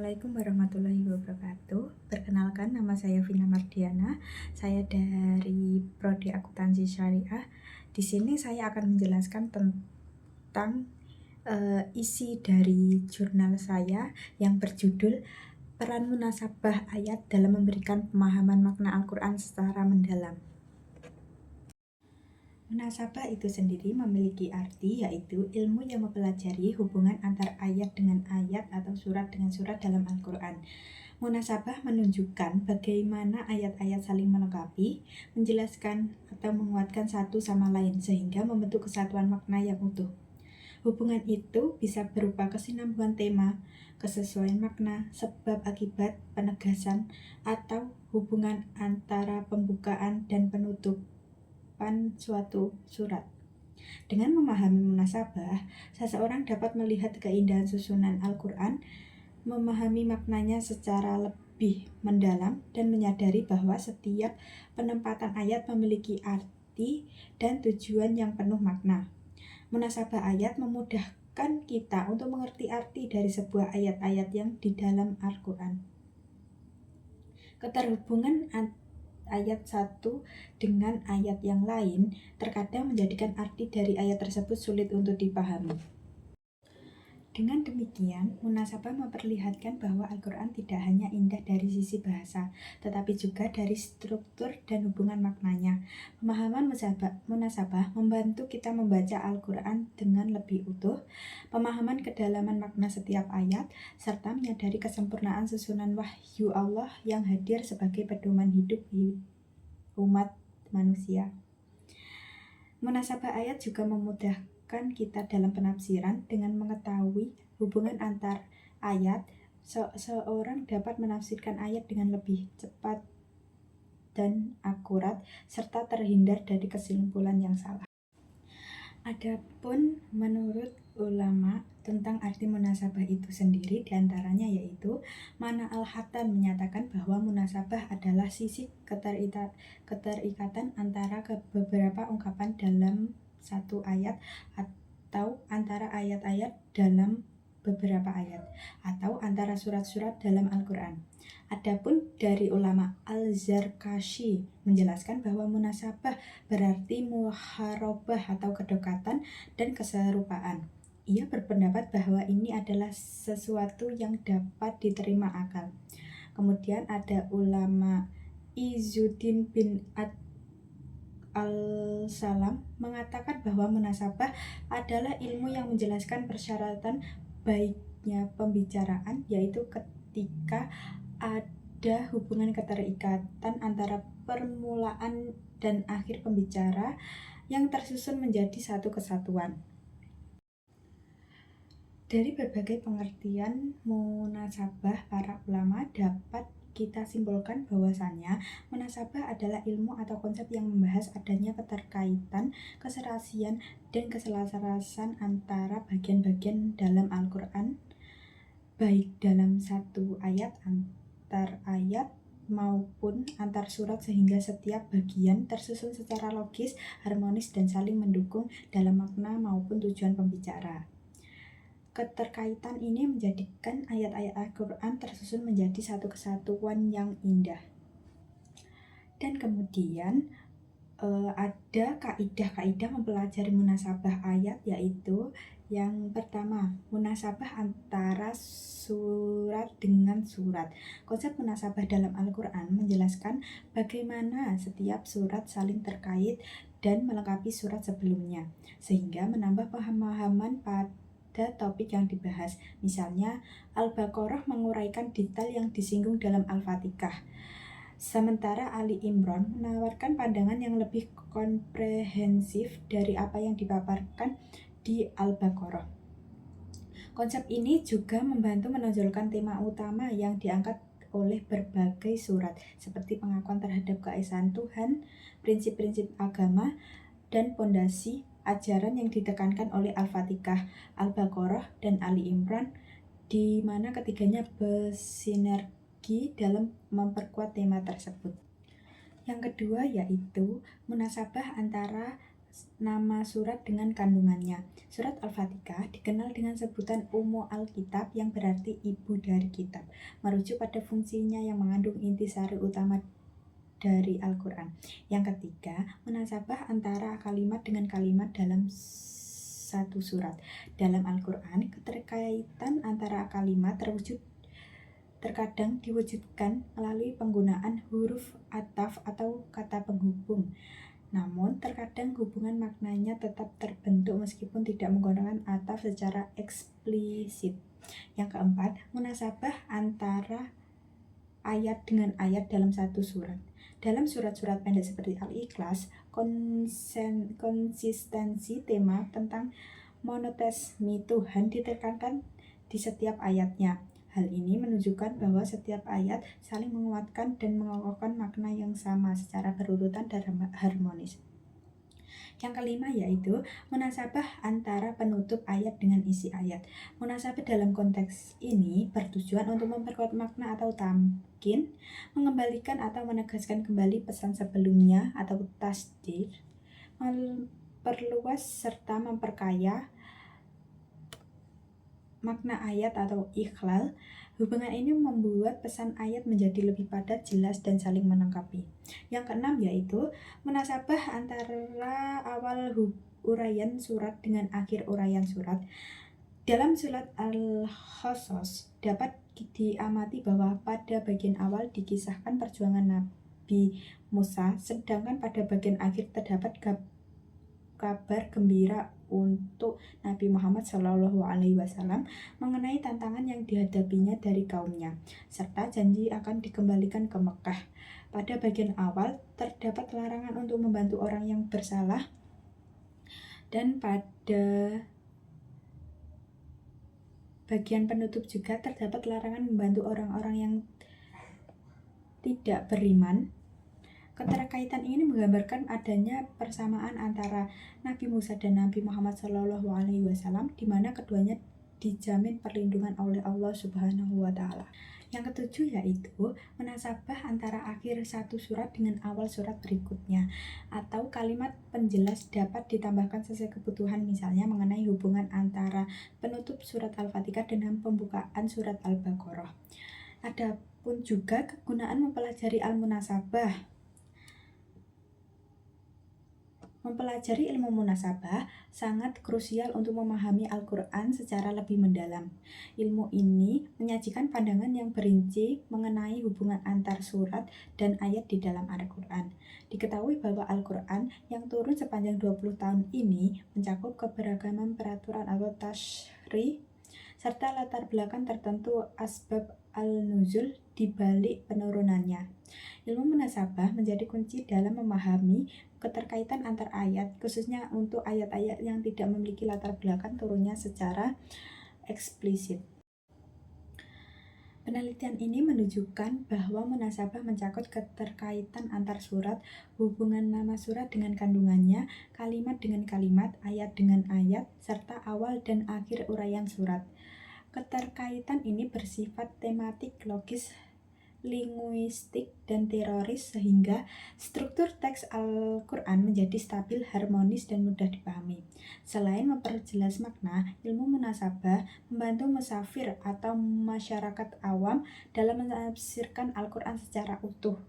Assalamualaikum warahmatullahi wabarakatuh. Perkenalkan, nama saya Vina Mardiana. Saya dari Prodi Akuntansi Syariah. Di sini saya akan menjelaskan tentang isi dari jurnal saya yang berjudul Peran Munasabah Ayat dalam Memberikan Pemahaman Makna Al-Quran secara Mendalam. Munasabah itu sendiri memiliki arti, yaitu ilmu yang mempelajari hubungan antar ayat dengan ayat atau surat dengan surat dalam Al-Quran. Munasabah menunjukkan bagaimana ayat-ayat saling melengkapi, menjelaskan atau menguatkan satu sama lain sehingga membentuk kesatuan makna yang utuh. Hubungan itu bisa berupa kesinambungan tema, kesesuaian makna, sebab akibat, penegasan, atau hubungan antara pembukaan dan penutupan suatu surat. Dengan memahami munasabah, seseorang dapat melihat keindahan susunan Al-Quran, memahami maknanya secara lebih mendalam, dan menyadari bahwa setiap penempatan ayat memiliki arti dan tujuan yang penuh makna. Munasabah ayat memudahkan kita untuk mengerti arti dari sebuah ayat-ayat yang di dalam Al-Quran. Keterhubungan ayat satu dengan ayat yang lain terkadang menjadikan arti dari ayat tersebut sulit untuk dipahami. Dengan demikian, munasabah memperlihatkan bahwa Al-Quran tidak hanya indah dari sisi bahasa, tetapi juga dari struktur dan hubungan maknanya. Pemahaman munasabah membantu kita membaca Al-Quran dengan lebih utuh, pemahaman kedalaman makna setiap ayat, serta menyadari kesempurnaan susunan wahyu Allah yang hadir sebagai pedoman hidup umat manusia. Munasabah ayat juga memudahkan kita dalam penafsiran. Dengan mengetahui hubungan antar ayat, seorang dapat menafsirkan ayat dengan lebih cepat dan akurat, serta terhindar dari kesimpulan yang salah. Adapun menurut ulama tentang arti munasabah itu sendiri, diantaranya yaitu Mana Al-Hattan menyatakan bahwa munasabah adalah sisi keterikatan antara beberapa ungkapan dalam satu ayat, atau antara ayat-ayat dalam beberapa ayat, atau antara surat-surat dalam Al-Quran. Adapun dari ulama Al-Zarkashi menjelaskan bahwa munasabah berarti muharabah atau kedekatan dan keserupaan. Ia berpendapat bahwa ini adalah sesuatu yang dapat diterima akal. Kemudian ada ulama Izzuddin bin Al-Salam mengatakan bahwa munasabah adalah ilmu yang menjelaskan persyaratan baiknya pembicaraan, yaitu ketika ada hubungan keterikatan antara permulaan dan akhir pembicara yang tersusun menjadi satu kesatuan. Dari berbagai pengertian munasabah para ulama dapat kita simpulkan bahwasannya munasabah adalah ilmu atau konsep yang membahas adanya keterkaitan, keserasian, dan keselarasan antara bagian-bagian dalam Al-Quran, baik dalam satu ayat, antar ayat, maupun antar surat, sehingga setiap bagian tersusun secara logis, harmonis, dan saling mendukung dalam makna maupun tujuan pembicara. Keterkaitan ini menjadikan ayat-ayat Al-Quran tersusun menjadi satu kesatuan yang indah. Dan kemudian ada kaidah-kaidah mempelajari munasabah ayat, yaitu yang pertama, munasabah antara surat dengan surat. Konsep munasabah dalam Al-Quran menjelaskan bagaimana setiap surat saling terkait dan melengkapi surat sebelumnya, sehingga menambah pemahaman pada topik yang dibahas. Misalnya, Al-Baqarah menguraikan detail yang disinggung dalam Al-Fatihah, sementara Ali Imran menawarkan pandangan yang lebih komprehensif dari apa yang dipaparkan di Al-Baqarah. Konsep ini juga membantu menonjolkan tema utama yang diangkat oleh berbagai surat, seperti pengakuan terhadap keesaan Tuhan, prinsip-prinsip agama, dan pondasi ajaran yang ditekankan oleh Al-Fatihah, Al-Baqarah, dan Ali Imran, di mana ketiganya bersinergi dalam memperkuat tema tersebut. Yang kedua yaitu munasabah antara nama surat dengan kandungannya. Surat Al-Fatihah dikenal dengan sebutan Ummu Al-Kitab yang berarti ibu dari kitab, merujuk pada fungsinya yang mengandung intisari utama dari Al-Quran. Yang ketiga, munasabah antara kalimat dengan kalimat dalam satu surat. Dalam Al-Quran, keterkaitan antara kalimat terkadang diwujudkan melalui penggunaan huruf ataf atau kata penghubung. Namun, terkadang hubungan maknanya tetap terbentuk meskipun tidak menggunakan ataf secara eksplisit. Yang keempat, munasabah antara ayat dengan ayat dalam satu surat. Dalam surat-surat pendek seperti Al-Ikhlas, konsistensi tema tentang monoteisme Tuhan ditekankan di setiap ayatnya. Hal ini menunjukkan bahwa setiap ayat saling menguatkan dan mengokohkan makna yang sama secara berurutan dan harmonis. Yang kelima yaitu munasabah antara penutup ayat dengan isi ayat. Munasabah dalam konteks ini bertujuan untuk memperkuat makna atau tamkin, mengembalikan atau menegaskan kembali pesan sebelumnya atau tasdid, memperluas serta memperkaya makna ayat atau ikhlal. Hubungan ini membuat pesan ayat menjadi lebih padat, jelas, dan saling melengkapi. Yang keenam yaitu munasabah antara awal uraian surat dengan akhir uraian surat. Dalam surat Al-Qasas dapat diamati bahwa pada bagian awal dikisahkan perjuangan Nabi Musa, sedangkan pada bagian akhir terdapat kabar gembira untuk Nabi Muhammad SAW mengenai tantangan yang dihadapinya dari kaumnya, serta janji akan dikembalikan ke Mekah. Pada bagian awal terdapat larangan untuk membantu orang yang bersalah, dan pada bagian penutup juga terdapat larangan membantu orang-orang yang tidak beriman. Keterkaitan ini menggambarkan adanya persamaan antara Nabi Musa dan Nabi Muhammad SAW, di mana keduanya dijamin perlindungan oleh Allah Subhanahu wa Ta'ala. Yang ketujuh yaitu munasabah antara akhir satu surat dengan awal surat berikutnya, atau kalimat penjelas dapat ditambahkan sesuai kebutuhan, misalnya mengenai hubungan antara penutup surat Al-Fatihah dengan pembukaan surat Al-Baqarah. Adapun juga kegunaan mempelajari al-munasabah. Mempelajari ilmu munasabah sangat krusial untuk memahami Al-Quran secara lebih mendalam. Ilmu ini menyajikan pandangan yang perinci mengenai hubungan antar surat dan ayat di dalam Al-Quran. Diketahui bahwa Al-Quran yang turun sepanjang 20 tahun ini mencakup keberagaman peraturan atau tashrih serta latar belakang tertentu asbab al-nuzul di balik penurunannya. Ilmu munasabah menjadi kunci dalam memahami keterkaitan antar ayat, khususnya untuk ayat-ayat yang tidak memiliki latar belakang turunnya secara eksplisit. Penelitian ini menunjukkan bahwa munasabah mencakup keterkaitan antar surat, hubungan nama surat dengan kandungannya, kalimat dengan kalimat, ayat dengan ayat, serta awal dan akhir uraian surat. Keterkaitan ini bersifat tematik, logis, linguistik, dan teoris, sehingga struktur teks Al-Quran menjadi stabil, harmonis, dan mudah dipahami. Selain memperjelas makna, ilmu munasabah membantu musafir atau masyarakat awam dalam menafsirkan Al-Quran secara utuh,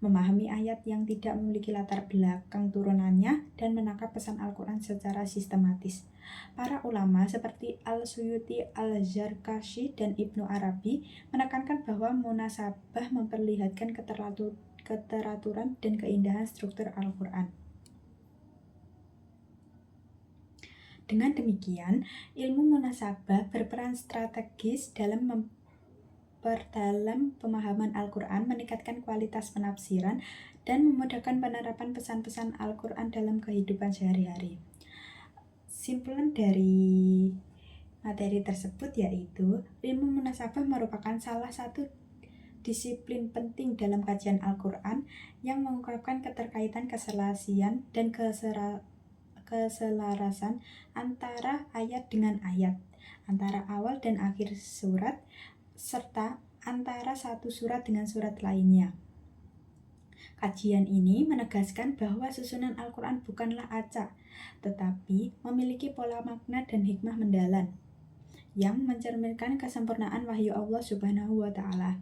memahami ayat yang tidak memiliki latar belakang turunannya, dan menangkap pesan Al-Quran secara sistematis. Para ulama seperti Al-Suyuti, Al-Zarkashi, dan Ibnu Arabi menekankan bahwa munasabah memperlihatkan keteraturan dan keindahan struktur Al-Quran. Dengan demikian, ilmu munasabah berperan strategis dalam memperdalam pemahaman Al-Quran, meningkatkan kualitas penafsiran, dan memudahkan penerapan pesan-pesan Al-Quran dalam kehidupan sehari-hari. Simpulan dari materi tersebut yaitu ilmu munasabah merupakan salah satu disiplin penting dalam kajian Al-Quran yang mengungkapkan keterkaitan, keselasian, dan keselarasan antara ayat dengan ayat, antara awal dan akhir surat, serta antara satu surat dengan surat lainnya. Kajian ini menegaskan bahwa susunan Al-Quran bukanlah acak, tetapi memiliki pola makna dan hikmah mendalam yang mencerminkan kesempurnaan wahyu Allah Subhanahu wa Ta'ala.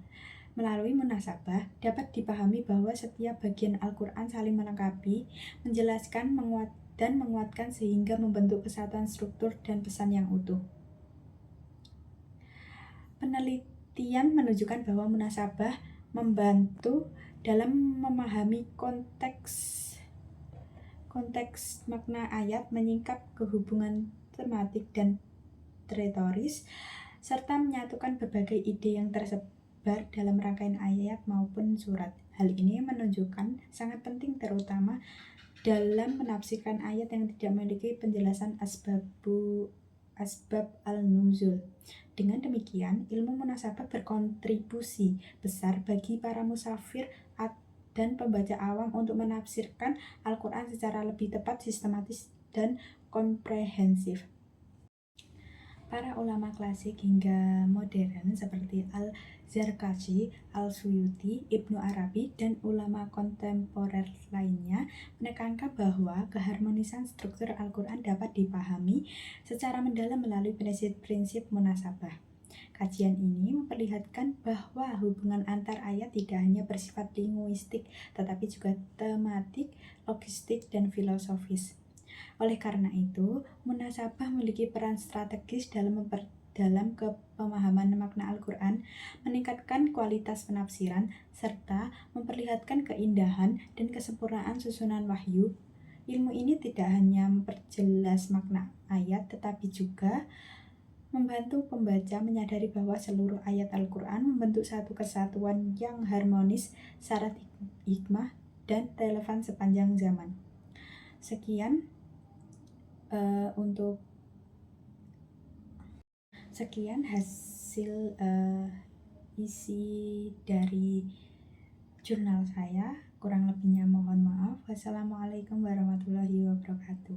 Melalui munasabah, dapat dipahami bahwa setiap bagian Al-Quran saling melengkapi, menjelaskan, dan menguatkan sehingga membentuk kesatuan struktur dan pesan yang utuh. Penelitian menunjukkan bahwa munasabah membantu dalam memahami konteks makna ayat, menyingkap kehubungan tematik dan retoris, serta menyatukan berbagai ide yang tersebar dalam rangkaian ayat maupun surat. Hal ini menunjukkan sangat penting terutama dalam menafsirkan ayat yang tidak memiliki penjelasan asbab al-nuzul. Dengan demikian, ilmu munasabah berkontribusi besar bagi para musafir dan pembaca awam untuk menafsirkan Al-Quran secara lebih tepat, sistematis, dan komprehensif. Para ulama klasik hingga modern seperti Al-Zarkashi, Al-Suyuti, Ibnu Arabi, dan ulama kontemporer lainnya menekankan bahwa keharmonisan struktur Al-Quran dapat dipahami secara mendalam melalui prinsip-prinsip munasabah. Kajian ini memperlihatkan bahwa hubungan antar ayat tidak hanya bersifat linguistik, tetapi juga tematik, logistik, dan filosofis. Oleh karena itu, munasabah memiliki peran strategis dalam pemahaman makna Al-Quran, meningkatkan kualitas penafsiran, serta memperlihatkan keindahan dan kesempurnaan susunan wahyu. Ilmu ini tidak hanya memperjelas makna ayat, tetapi juga membantu pembaca menyadari bahwa seluruh ayat Al-Quran membentuk satu kesatuan yang harmonis, syarat hikmah, dan relevan sepanjang zaman. Sekian hasil isi dari jurnal saya. Kurang lebihnya mohon maaf. Wassalamualaikum warahmatullahi wabarakatuh.